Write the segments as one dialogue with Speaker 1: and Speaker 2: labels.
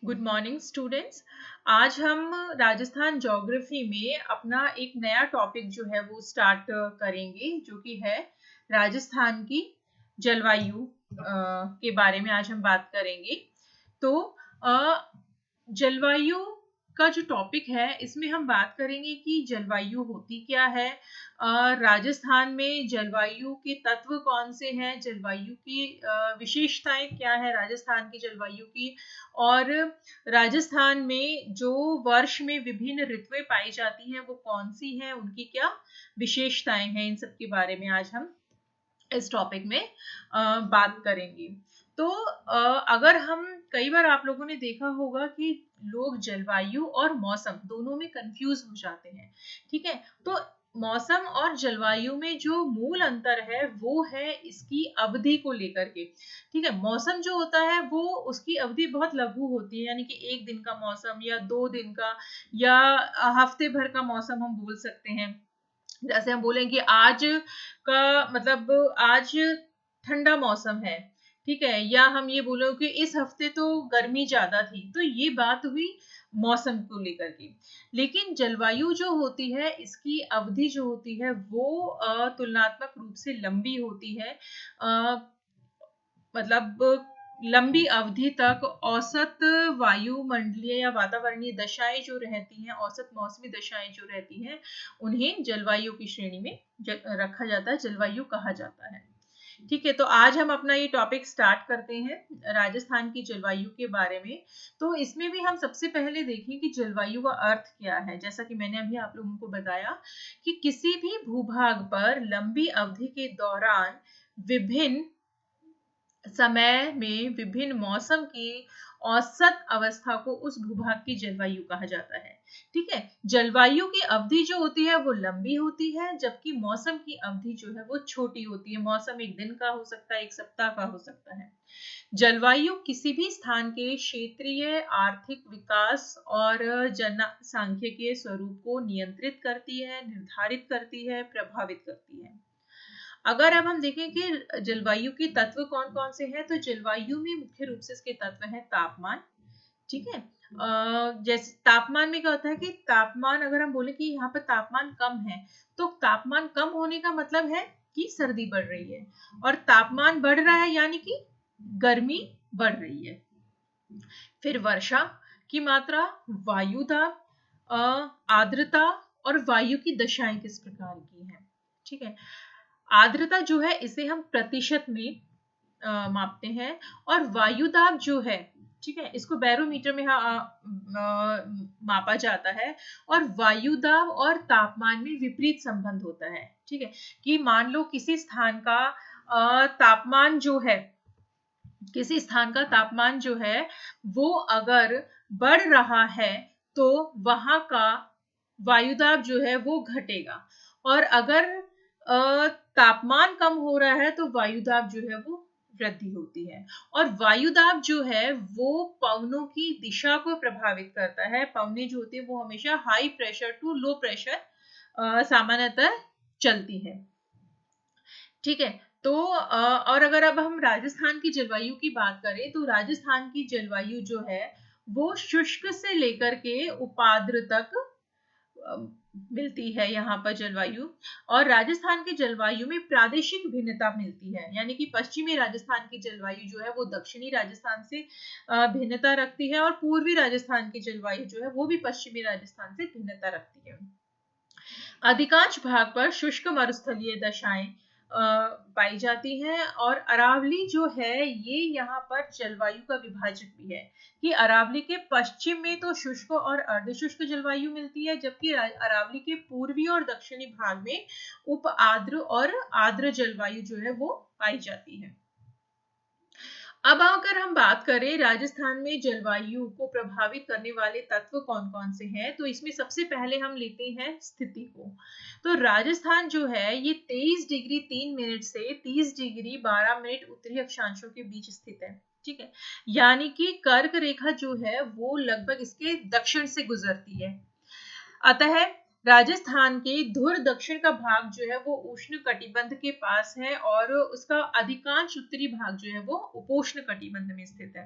Speaker 1: Good morning students. आज हम Rajasthan geography में अपना एक नया टॉपिक जो है वो स्टार्ट करेंगे, जो कि है राजस्थान की जलवायु के बारे में आज हम बात करेंगे। तो जलवायु का जो टॉपिक है इसमें हम बात करेंगे कि जलवायु होती क्या है, राजस्थान में जलवायु के तत्व कौन से हैं, जलवायु की विशेषताएं क्या है राजस्थान की जलवायु की, और राजस्थान में जो वर्ष में विभिन्न ऋतुएं पाई जाती हैं वो कौन सी हैं, उनकी क्या विशेषताएं हैं, इन सब के बारे में आज हम इस टॉपिक में बात करेंगे। तो अगर हम कई बार आप लोगों ने देखा होगा कि लोग जलवायु और मौसम दोनों में कंफ्यूज हो जाते हैं। ठीक है, तो मौसम और जलवायु में जो मूल अंतर है वो है इसकी अवधि को लेकर के। ठीक है, मौसम जो होता है वो उसकी अवधि बहुत लघु होती है, यानी कि एक दिन का मौसम या 2 दिन का या हफ्ते भर का मौसम हम बोल सकते हैं। जैसे हम बोलें कि आज का मतलब आज ठंडा मौसम है, ठीक है, या हम ये बोलो कि इस हफ्ते तो गर्मी ज्यादा थी, तो ये बात हुई मौसम को लेकर के। लेकिन जलवायु जो होती है इसकी अवधि जो होती है वो तुलनात्मक रूप से लंबी होती है। मतलब लंबी अवधि तक औसत वायुमंडलीय या वातावरणीय दशाएं जो रहती हैं, औसत मौसमी दशाएं जो रहती हैं, उन्हें जलवायु की श्रेणी में रखा जाता है, जलवायु कहा जाता है। ठीक है, तो आज हम अपना ये टॉपिक स्टार्ट करते हैं राजस्थान की जलवायु के बारे में। तो इसमें भी हम सबसे पहले देखें कि जलवायु का अर्थ क्या है। जैसा कि मैंने अभी आप लोगों को बताया कि किसी भी भूभाग पर लंबी अवधि के दौरान विभिन्न समय में विभिन्न मौसम की औसत अवस्था को उस भूभाग की जलवायु कहा जाता है। ठीक है, जलवायु की अवधि जो होती है वो लंबी होती है, जबकि मौसम की अवधि जो है वो छोटी होती है। मौसम एक दिन का हो सकता है, एक सप्ताह का हो सकता है। जलवायु किसी भी स्थान के क्षेत्रीय आर्थिक विकास और जनसांख्यिकीय स्वरूप को नियंत्रित करती है, निर्धारित करती है, प्रभावित करती है। अगर अब हम देखें कि जलवायु के तत्व कौन कौन से हैं, तो जलवायु में मुख्य रूप से इसके तत्व हैं तापमान। ठीक है, जैसे तापमान में क्या होता है कि तापमान, अगर हम बोले कि यहाँ पर तापमान कम है, तो तापमान कम होने का मतलब है कि सर्दी बढ़ रही है, और तापमान बढ़ रहा है यानी कि गर्मी बढ़ रही है। फिर वर्षा की मात्रा, वायु दाब, आर्द्रता और वायु की दशाएं किस प्रकार की हैं। ठीक है, आर्द्रता जो है इसे हम प्रतिशत में मापते हैं, और वायु दाब जो है, ठीक है, इसको बैरोमीटर में मापा जाता है, और वायु दाब और तापमान में विपरीत संबंध होता है। ठीक है, कि मान लो किसी स्थान का तापमान जो है, किसी स्थान का तापमान जो है वो अगर बढ़ रहा है तो वहां का वायुदाब जो है वो घटेगा, और अगर तापमान कम हो रहा है तो वायुदाब जो है वो वृद्धि होती है। और वायुदाब जो है वो पवनों की दिशा को प्रभावित करता है। पवनें जो होती है वो हमेशा high pressure to low pressure सामान्यतः चलती है। ठीक है, तो और अगर अब हम राजस्थान की जलवायु की बात करें, तो राजस्थान की जलवायु जो है वो शुष्क से लेकर के उपाद्र तक मिलती है यहाँ पर जलवायु। और राजस्थान की जलवायु में प्रादेशिक भिन्नता मिलती है, यानी कि पश्चिमी राजस्थान की जलवायु जो है वो दक्षिणी राजस्थान से भिन्नता रखती है, और पूर्वी राजस्थान की जलवायु जो है वो भी पश्चिमी राजस्थान से भिन्नता रखती है। अधिकांश भाग पर शुष्क मरुस्थलीय दशाएं पाई जाती हैं, और अरावली जो है ये यहाँ पर जलवायु का विभाजक भी है, कि अरावली के पश्चिम में तो शुष्क और अर्धशुष्क जलवायु मिलती है, जबकि अरावली के पूर्वी और दक्षिणी भाग में उप आर्द्र और आर्द्र जलवायु जो है वो पाई जाती है। अब अगर हम बात करें राजस्थान में जलवायु को प्रभावित करने वाले तत्व कौन कौन से हैं, तो इसमें सबसे पहले हम लेते हैं स्थिति को। तो राजस्थान जो है ये 23 डिग्री 3 मिनट से 30 डिग्री 12 मिनट उत्तरी अक्षांशों के बीच स्थित है। ठीक है, यानी कि कर्क रेखा जो है वो लगभग इसके दक्षिण से गुजरती है। अतः राजस्थान के धुर दक्षिण का भाग जो है वो उष्ण कटिबंध के पास है, और उसका अधिकांश उत्तरी भाग जो है वो उपोष्ण कटिबंध में स्थित है।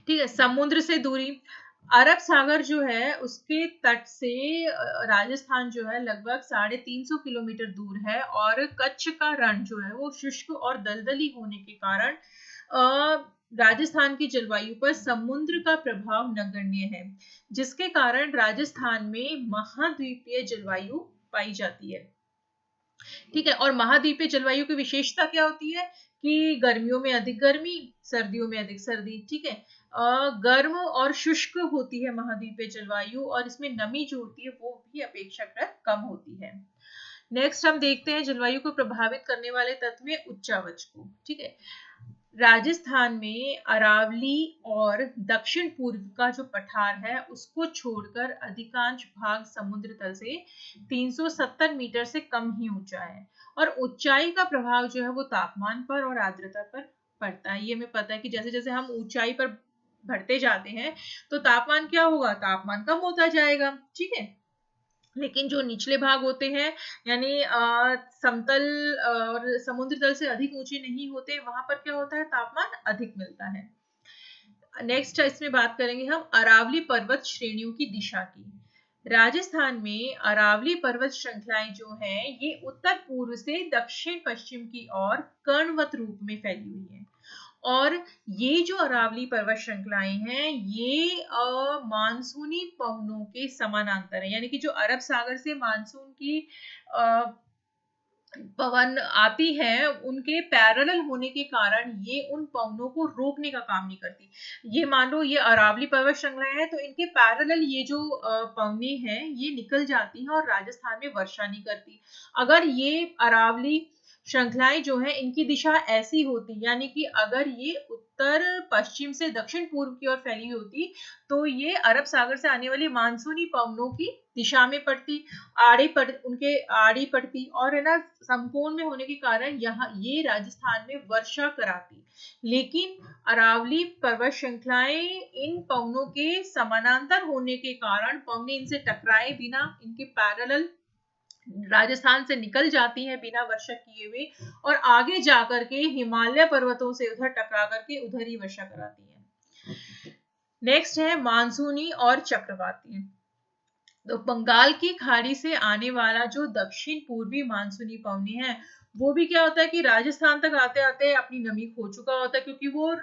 Speaker 1: ठीक है। समुद्र से दूरी, अरब सागर जो है उसके तट से राजस्थान जो है लगभग 350 किलोमीटर दूर है, और कच्छ का रण जो है वो शुष्क और दलदली होने के कारण राजस्थान की जलवायु पर समुद्र का प्रभाव नगण्य है, जिसके कारण राजस्थान में महाद्वीपीय जलवायु पाई जाती है। ठीक है। और महाद्वीपीय जलवायु की विशेषता क्या होती है कि गर्मियों में अधिक गर्मी, सर्दियों में अधिक सर्दी। ठीक है। गर्म और शुष्क होती है महाद्वीपीय जलवायु, और इसमें नमी जो होती है वो भी अपेक्षाकृत कम होती है। नेक्स्ट हम देखते हैं जलवायु को प्रभावित करने वाले तत्व में उच्चावच को। ठीक है। राजस्थान में अरावली और दक्षिण पूर्व का जो पठार है उसको छोड़कर अधिकांश भाग समुद्र तल से 370 मीटर से कम ही ऊंचा है, और ऊंचाई का प्रभाव जो है वो तापमान पर और आर्द्रता पर पड़ता है। ये हमें पता है कि जैसे जैसे हम ऊंचाई पर बढ़ते जाते हैं तो तापमान क्या होगा, तापमान कम होता जाएगा। ठीक है। लेकिन जो निचले भाग होते हैं, यानी समतल और समुद्र तल से अधिक ऊंचे नहीं होते, वहां पर क्या होता है, तापमान अधिक मिलता है। नेक्स्ट इसमें बात करेंगे हम अरावली पर्वत श्रेणियों की दिशा की। राजस्थान में अरावली पर्वत श्रृंखलाएं जो हैं ये उत्तर पूर्व से दक्षिण पश्चिम की ओर कर्णवत रूप में फैली हुई है, और ये जो अरावली पर्वत श्रृंखलाएं हैं ये मानसूनी पवनों के समानांतर है, यानी कि जो अरब सागर से मानसून की पवन आती है उनके पैरेलल होने के कारण ये उन पवनों को रोकने का काम नहीं करती। ये मान लो ये अरावली पर्वत श्रृंखलाएं हैं तो इनके पैरेलल ये जो पवने हैं ये निकल जाती हैं और राजस्थान में वर्षा नहीं करती। अगर ये अरावली श्रृंखलाएं जो है इनकी दिशा ऐसी होती, यानी कि अगर ये उत्तर पश्चिम से दक्षिण पूर्व की ओर फैली होती तो ये अरब सागर से आने वाली मानसूनी पवनों की दिशा में पड़ती, उनके आड़ी पड़ती, और है ना संपूर्ण में होने के कारण यहाँ ये राजस्थान में वर्षा कराती। लेकिन अरावली पर्वत श्रृंखलाएं इन पवनों के समानांतर होने के कारण पवने इनसे टकराए बिना इनके पैरेलल राजस्थान से निकल जाती हैं बिना वर्षा किए हुए, और आगे जाकर के हिमालय पर्वतों से उधर टकरा करके उधर ही वर्षा कराती हैं। नेक्स्ट है मानसूनी और चक्रवाती। तो बंगाल की खाड़ी से आने वाला जो दक्षिण पूर्वी मानसूनी पवनी है वो भी क्या होता है कि राजस्थान तक आते आते अपनी नमी खो चुका होता है, क्योंकि वो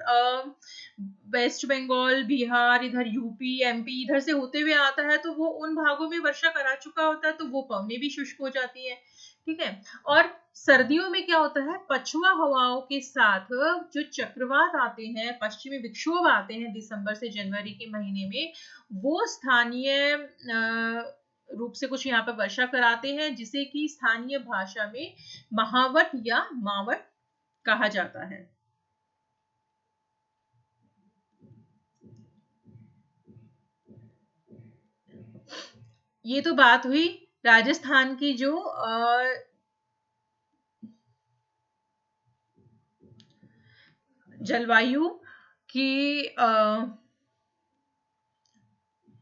Speaker 1: वेस्ट बंगाल, बिहार, इधर यूपी, एमपी इधर से होते हुए आता है, तो वो उन भागों में वर्षा करा चुका होता है, तो वो पवने भी शुष्क हो जाती है। ठीक है। और सर्दियों में क्या होता है, पछुआ हवाओं के साथ जो चक्रवात आते हैं, पश्चिमी विक्षोभ आते हैं दिसंबर से जनवरी के महीने में, वो स्थानीय रूप से कुछ यहाँ पर वर्षा कराते हैं, जिसे कि स्थानीय भाषा में महावट या मावट कहा जाता है। ये तो बात हुई राजस्थान की जो जलवायु की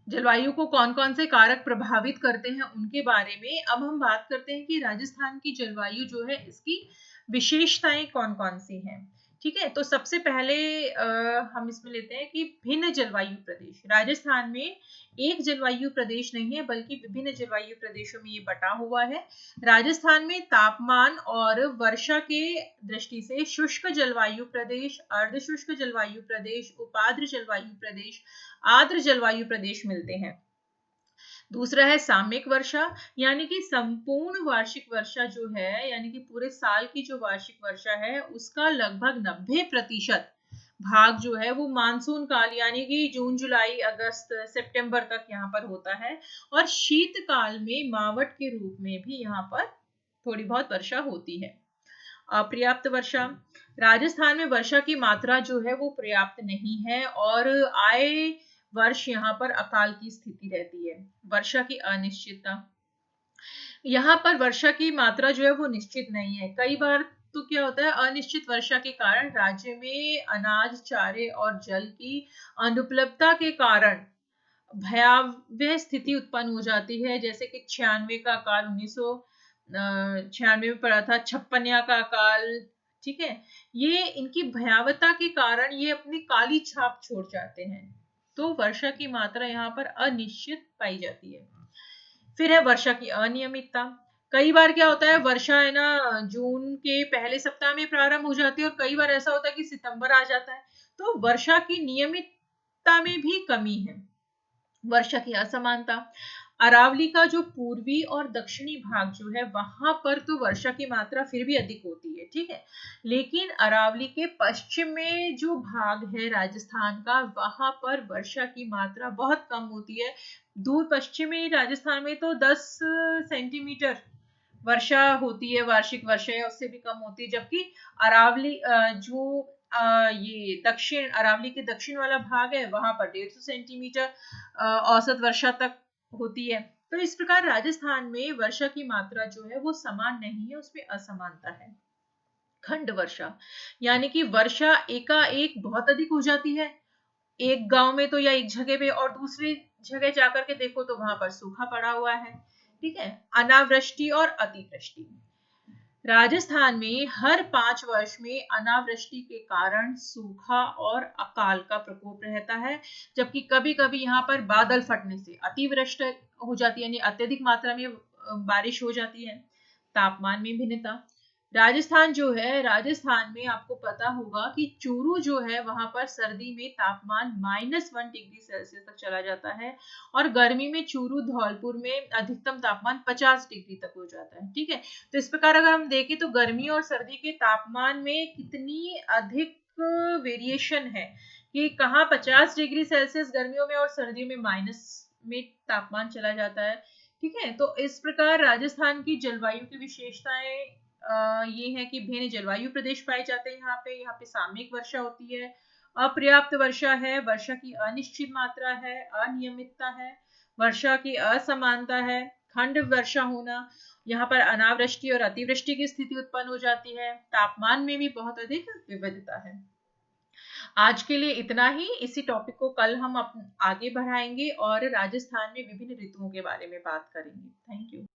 Speaker 1: जलवायु को कौन कौन से कारक प्रभावित करते हैं उनके बारे में। अब हम बात करते हैं कि राजस्थान की जलवायु जो है इसकी विशेषताएं कौन कौन सी हैं। ठीक है। तो सबसे पहले हम इसमें लेते हैं कि भिन्न जलवायु प्रदेश। राजस्थान में एक जलवायु प्रदेश नहीं है बल्कि विभिन्न जलवायु प्रदेशों में ये बटा हुआ है। राजस्थान में तापमान और वर्षा के दृष्टि से शुष्क जलवायु प्रदेश, अर्ध शुष्क जलवायु प्रदेश, उपाद्र जलवायु प्रदेश, आर्द्र जलवायु प्रदेश मिलते हैं। दूसरा है सामयिक वर्षा, यानी कि संपूर्ण वार्षिक वर्षा जो है, यानी कि पूरे साल की जो वार्षिक वर्षा है उसका लगभग 90% भाग जो है वो मानसून काल यानी कि जून, जुलाई, अगस्त, सितंबर तक यहाँ पर होता है, और शीतकाल में मावट के रूप में भी यहाँ पर थोड़ी बहुत वर्षा होती है। अपर्याप्त वर्षा, राजस्थान में वर्षा की मात्रा जो है वो पर्याप्त नहीं है, और आए वर्ष यहाँ पर अकाल की स्थिति रहती है। वर्षा की अनिश्चितता, यहाँ पर वर्षा की मात्रा जो है वो निश्चित नहीं है। कई बार तो क्या होता है, अनिश्चित वर्षा के कारण राज्य में अनाज, चारे और जल की अनुपलब्धता के कारण भयावह स्थिति उत्पन्न हो जाती है। जैसे कि 96 का अकाल 1996 में पड़ा था, 56 का अकाल ठीक है, ये इनकी भयावता के कारण ये अपनी काली छाप छोड़ जाते हैं। तो वर्षा की मात्रा यहाँ पर अनिश्चित पाई जाती है। फिर है वर्षा की अनियमितता। कई बार क्या होता है, वर्षा है ना जून के पहले सप्ताह में प्रारंभ हो जाती है और कई बार ऐसा होता है कि सितंबर आ जाता है। तो वर्षा की नियमितता में भी कमी है। वर्षा की असमानता, अरावली का जो पूर्वी और दक्षिणी भाग जो है वहां पर तो वर्षा की मात्रा फिर भी अधिक होती है, ठीक है, लेकिन अरावली के पश्चिम में जो भाग है राजस्थान का वहां पर वर्षा की मात्रा बहुत कम होती है। दूर पश्चिमी राजस्थान में तो 10 सेंटीमीटर वर्षा होती है, वार्षिक वर्षा है उससे भी कम होती है, जबकि अरावली जो ये दक्षिण अरावली के दक्षिण वाला भाग है वहां पर 150 सेंटीमीटर औसत वर्षा तक होती है। तो इस प्रकार राजस्थान में वर्षा की मात्रा जो है वो समान नहीं है, उसमें असमानता है। खंड वर्षा, यानी कि वर्षा एकाएक बहुत अधिक हो जाती है एक गांव में तो, या एक जगह पे, और दूसरी जगह जाकर के देखो तो वहां पर सूखा पड़ा हुआ है, ठीक है। अनावृष्टि और अतिवृष्टि, राजस्थान में हर 5 वर्ष में अनावृष्टि के कारण सूखा और अकाल का प्रकोप रहता है, जबकि कभी कभी यहाँ पर बादल फटने से अतिवृष्टि हो जाती है, यानी अत्यधिक मात्रा में बारिश हो जाती है। तापमान में भिन्नता, राजस्थान जो है, राजस्थान में आपको पता होगा कि चूरू जो है वहां पर सर्दी में तापमान -1 डिग्री सेल्सियस तक चला जाता है और गर्मी में चूरू धौलपुर में अधिकतम तापमान 50 डिग्री तक हो जाता है, ठीक है। तो इस प्रकार अगर हम देखें तो गर्मी और सर्दी के तापमान में कितनी अधिक वेरिएशन है कि कहाँ 50 डिग्री सेल्सियस गर्मियों में और सर्दियों में माइनस में तापमान चला जाता है, ठीक है। तो इस प्रकार राजस्थान की जलवायु की विशेषताएं ये है कि भिन्न जलवायु प्रदेश पाए जाते हैं। यहाँ पे सामयिक वर्षा होती है, अपर्याप्त वर्षा है, वर्षा की अनिश्चित मात्रा है, अनियमितता है, वर्षा की असमानता है, खंड वर्षा होना, यहाँ पर अनावृष्टि और अतिवृष्टि की स्थिति उत्पन्न हो जाती है, तापमान में भी बहुत अधिक विविधता है। आज के लिए इतना ही। इसी टॉपिक को कल हम आगे बढ़ाएंगे और राजस्थान में विभिन्न ऋतुओं के बारे में बात करेंगे। Thank you.